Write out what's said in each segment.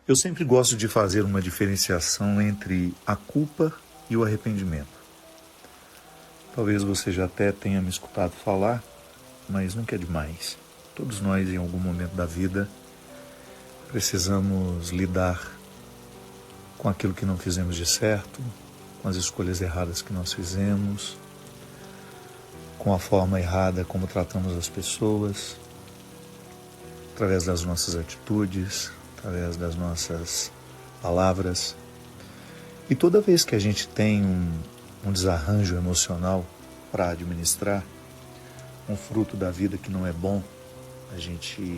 Eu sempre gosto de fazer uma diferenciação entre a culpa e o arrependimento. Talvez você já até tenha me escutado falar, mas nunca é demais. Todos nós, em algum momento da vida, precisamos lidar com aquilo que não fizemos de certo, com as escolhas erradas que nós fizemos, com a forma errada como tratamos as pessoas, através das nossas atitudes, através das nossas palavras. E toda vez que a gente tem um desarranjo emocional para administrar, um fruto da vida que não é bom a gente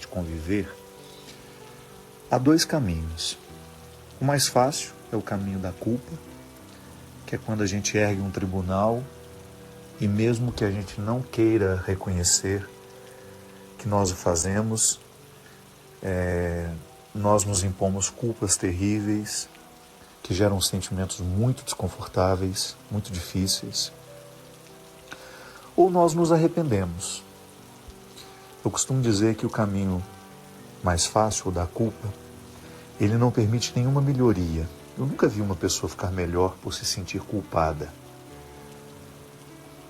conviver, há dois caminhos. O mais fácil é o caminho da culpa, que é quando a gente ergue um tribunal e mesmo que a gente não queira reconhecer que nós o fazemos, nós nos impomos culpas terríveis que geram sentimentos muito desconfortáveis, muito difíceis. Ou nós nos arrependemos. Eu costumo dizer que o caminho mais fácil, o da culpa, ele não permite nenhuma melhoria. Eu nunca vi uma pessoa ficar melhor por se sentir culpada.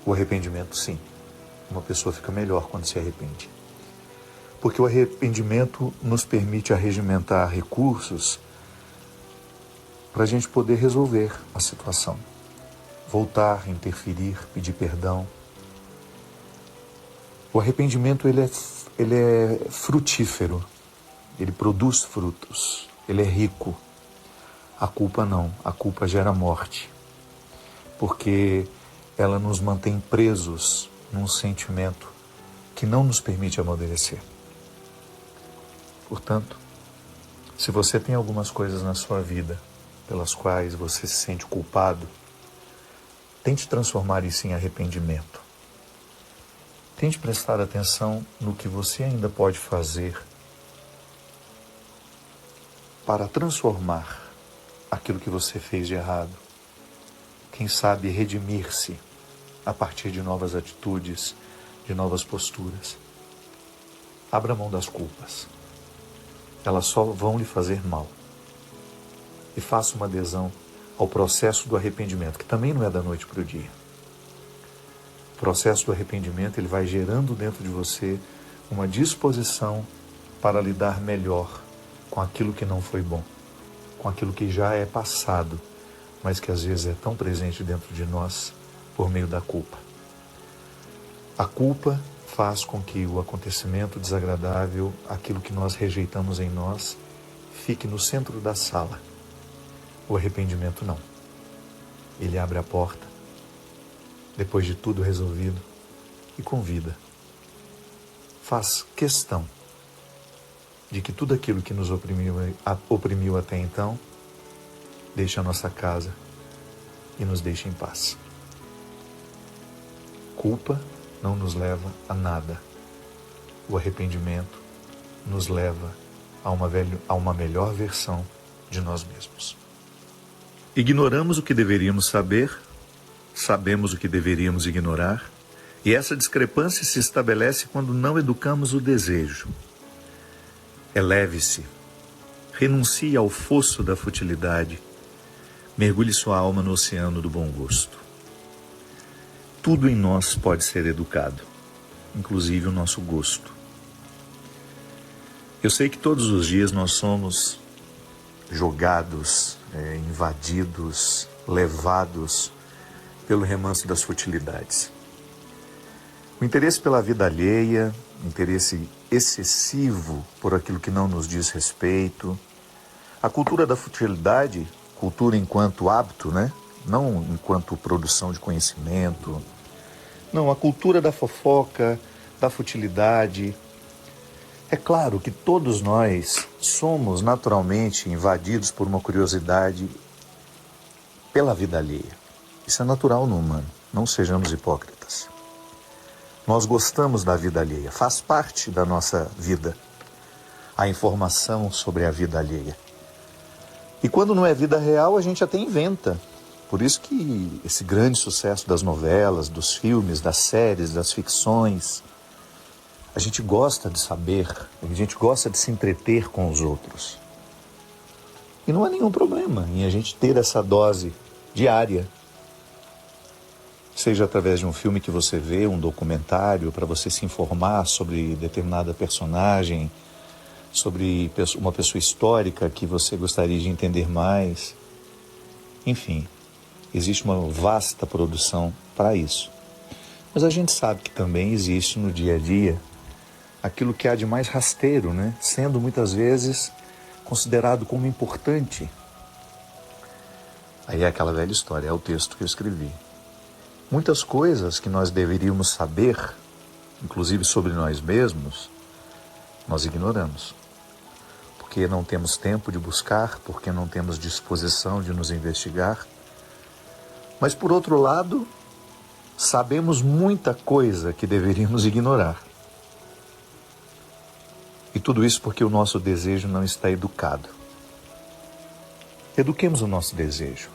O arrependimento, sim. Uma pessoa fica melhor quando se arrepende. Porque o arrependimento nos permite arregimentar recursos para a gente poder resolver a situação. Voltar, interferir, pedir perdão. O arrependimento ele é frutífero, ele produz frutos, ele é rico. A culpa não, a culpa gera morte, porque ela nos mantém presos num sentimento que não nos permite amadurecer. Portanto, se você tem algumas coisas na sua vida pelas quais você se sente culpado, tente transformar isso em arrependimento. Tente prestar atenção no que você ainda pode fazer para transformar aquilo que você fez de errado. Quem sabe redimir-se a partir de novas atitudes, de novas posturas. Abra mão das culpas. Elas só vão lhe fazer mal. E faça uma adesão ao processo do arrependimento, que também não é da noite para o dia. O processo do arrependimento ele vai gerando dentro de você uma disposição para lidar melhor com aquilo que não foi bom, com aquilo que já é passado, mas que às vezes é tão presente dentro de nós por meio da culpa. A culpa faz com que o acontecimento desagradável, aquilo que nós rejeitamos em nós, fique no centro da sala. O arrependimento não. Ele abre a porta, depois de tudo resolvido, e convida. Faz questão de que tudo aquilo que nos oprimiu até então, deixe a nossa casa e nos deixe em paz. Culpa não nos leva a nada. O arrependimento nos leva a uma melhor versão de nós mesmos. Ignoramos o que deveríamos saber, sabemos o que deveríamos ignorar, e essa discrepância se estabelece quando não educamos o desejo. Eleve-se, renuncie ao fosso da futilidade, mergulhe sua alma no oceano do bom gosto. Tudo em nós pode ser educado, inclusive o nosso gosto. Eu sei que todos os dias nós somos jogados, invadidos, levados pelo remanso das futilidades. O interesse pela vida alheia, o interesse excessivo por aquilo que não nos diz respeito, a cultura da futilidade, cultura enquanto hábito, né? Não enquanto produção de conhecimento. Não, a cultura da fofoca, da futilidade. É claro que todos nós somos naturalmente invadidos por uma curiosidade pela vida alheia. Isso é natural no humano, não sejamos hipócritas. Nós gostamos da vida alheia, faz parte da nossa vida a informação sobre a vida alheia. E quando não é vida real, a gente até inventa. Por isso que esse grande sucesso das novelas, dos filmes, das séries, das ficções, A gente gosta de saber, a gente gosta de se entreter com os outros. E não há nenhum problema em a gente ter essa dose diária. Seja através de um filme que você vê, um documentário, para você se informar sobre determinada personagem, sobre uma pessoa histórica que você gostaria de entender mais. Enfim, existe uma vasta produção para isso. Mas a gente sabe que também existe no dia a dia aquilo que há de mais rasteiro, né? Sendo muitas vezes considerado como importante. Aí é aquela velha história, é o texto que eu escrevi. Muitas coisas que nós deveríamos saber, inclusive sobre nós mesmos, nós ignoramos. Porque não temos tempo de buscar, porque não temos disposição de nos investigar. Mas, por outro lado, sabemos muita coisa que deveríamos ignorar. E tudo isso porque o nosso desejo não está educado. Eduquemos o nosso desejo,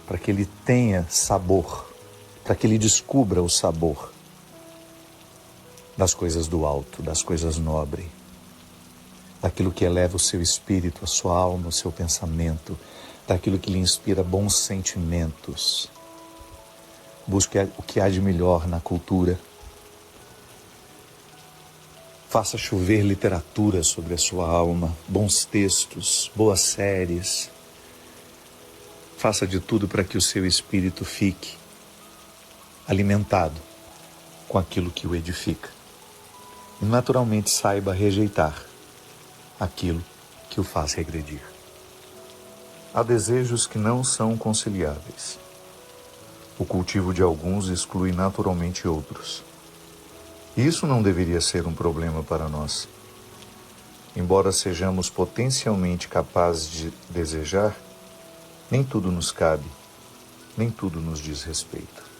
para que ele tenha sabor, para que ele descubra o sabor das coisas do alto, das coisas nobres, daquilo que eleva o seu espírito, a sua alma, o seu pensamento, daquilo que lhe inspira bons sentimentos. Busque o que há de melhor na cultura. Faça chover literatura sobre a sua alma, bons textos, boas séries. Faça de tudo para que o seu espírito fique alimentado com aquilo que o edifica. E naturalmente saiba rejeitar aquilo que o faz regredir. Há desejos que não são conciliáveis. O cultivo de alguns exclui naturalmente outros. Isso não deveria ser um problema para nós. Embora sejamos potencialmente capazes de desejar, nem tudo nos cabe, nem tudo nos diz respeito.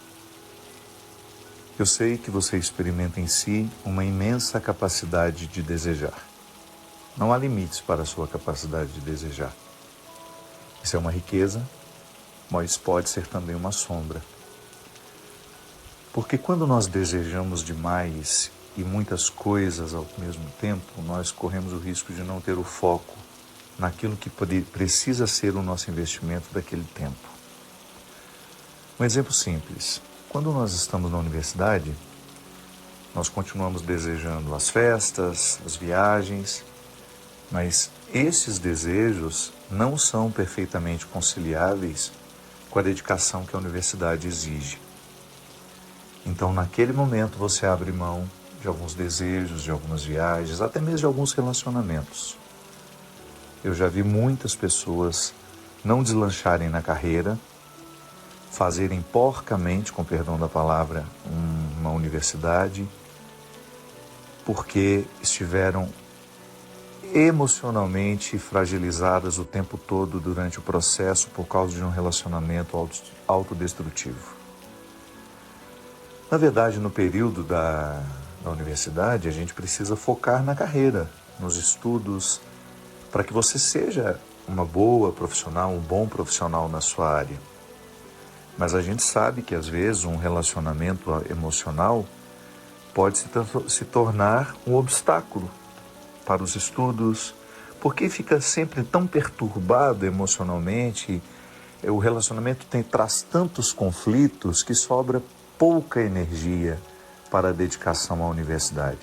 Eu sei que você experimenta em si uma imensa capacidade de desejar. Não há limites para a sua capacidade de desejar. Isso é uma riqueza, mas pode ser também uma sombra. Porque quando nós desejamos demais e muitas coisas ao mesmo tempo, nós corremos o risco de não ter o foco naquilo que precisa ser o nosso investimento daquele tempo. Um exemplo simples. Quando nós estamos na universidade, nós continuamos desejando as festas, as viagens, mas esses desejos não são perfeitamente conciliáveis com a dedicação que a universidade exige. Então, naquele momento, você abre mão de alguns desejos, de algumas viagens, até mesmo de alguns relacionamentos. Eu já vi muitas pessoas não deslancharem na carreira, fazerem porcamente, com perdão da palavra, uma universidade, porque estiveram emocionalmente fragilizadas o tempo todo durante o processo por causa de um relacionamento autodestrutivo. Na verdade, no período da universidade, a gente precisa focar na carreira, nos estudos, para que você seja uma boa profissional, um bom profissional na sua área. Mas a gente sabe que, às vezes, um relacionamento emocional pode se tornar um obstáculo para os estudos, porque fica sempre tão perturbado emocionalmente, o relacionamento traz tantos conflitos que sobra pouca energia para a dedicação à universidade.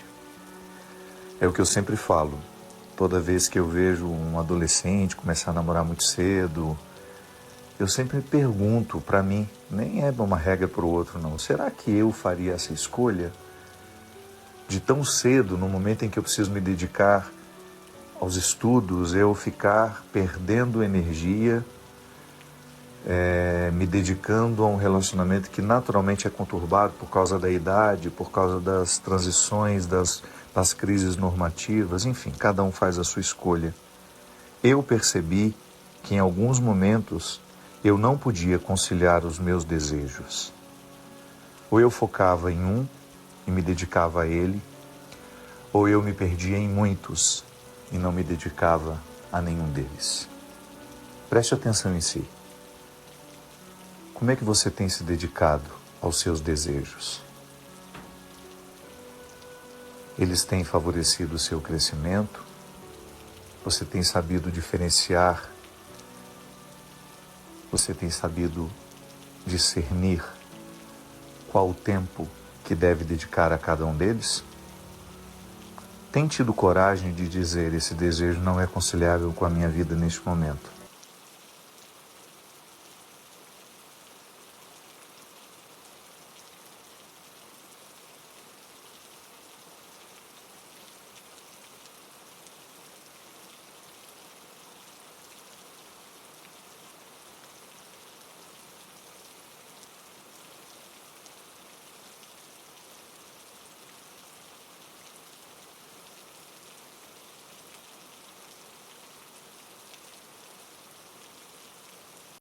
É o que eu sempre falo, toda vez que eu vejo um adolescente começar a namorar muito cedo, eu sempre me pergunto para mim, nem é uma regra para o outro não, será que eu faria essa escolha de tão cedo, no momento em que eu preciso me dedicar aos estudos, eu ficar perdendo energia, me dedicando a um relacionamento que naturalmente é conturbado por causa da idade, por causa das transições, das crises normativas, enfim, cada um faz a sua escolha. Eu percebi que em alguns momentos eu não podia conciliar os meus desejos. Ou eu focava em um e me dedicava a ele, ou eu me perdia em muitos e não me dedicava a nenhum deles. Preste atenção em si. Como é que você tem se dedicado aos seus desejos? Eles têm favorecido o seu crescimento? Você tem sabido diferenciar? Você tem sabido discernir qual o tempo que deve dedicar a cada um deles? Tem tido coragem de dizer: esse desejo não é conciliável com a minha vida neste momento.